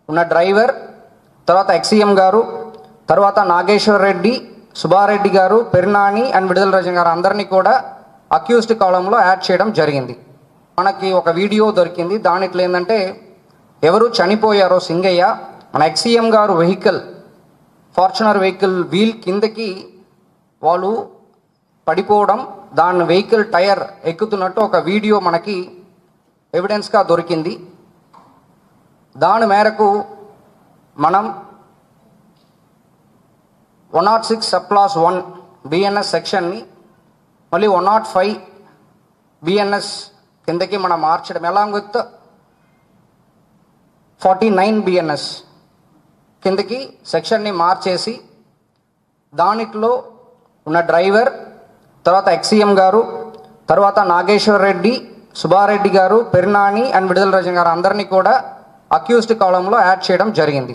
ఉన్న డ్రైవర్, తర్వాత ఎక్సీఎం గారు, తర్వాత నాగేశ్వర్ రెడ్డి, సుబ్బారెడ్డి గారు, పెరినాని అండ్ విడుదల రజన్ గారు అందరినీ కూడా అక్యూజ్డ్ కాలంలో యాడ్ చేయడం జరిగింది. మనకి ఒక వీడియో దొరికింది. దాంట్లో ఏంటంటే ఎవరు చనిపోయారో సింగయ్య, మన ఎక్సీఎం గారు వెహికల్, ఫార్చునర్ వెహికల్ వీల్ కిందకి వాళ్ళు పడిపోవడం, దాని వెహికల్ టైర్ ఎక్కుతున్నట్టు ఒక వీడియో మనకి ఎవిడెన్స్గా దొరికింది. దాని మేరకు మనం 106 సబ్ క్లాస్ 1 బిఎన్ఎస్ సెక్షన్ని మళ్ళీ 105 బిఎన్ఎస్ కిందకి మనం మార్చడం, అలాంగ్ విత్ 49 బిఎన్ఎస్ కిందకి సెక్షన్ని మార్చేసి దానిలో ఉన్న డ్రైవర్, తర్వాత ఎక్సీఎం గారు, తర్వాత నాగేశ్వర్ రెడ్డి, సుబ్బారెడ్డి గారు, పెరినాని అండ్ విడుదల రజన్ గారు అందరినీ కూడా అక్యూజ్డ్ కాలంలో యాడ్ చేయడం జరిగింది.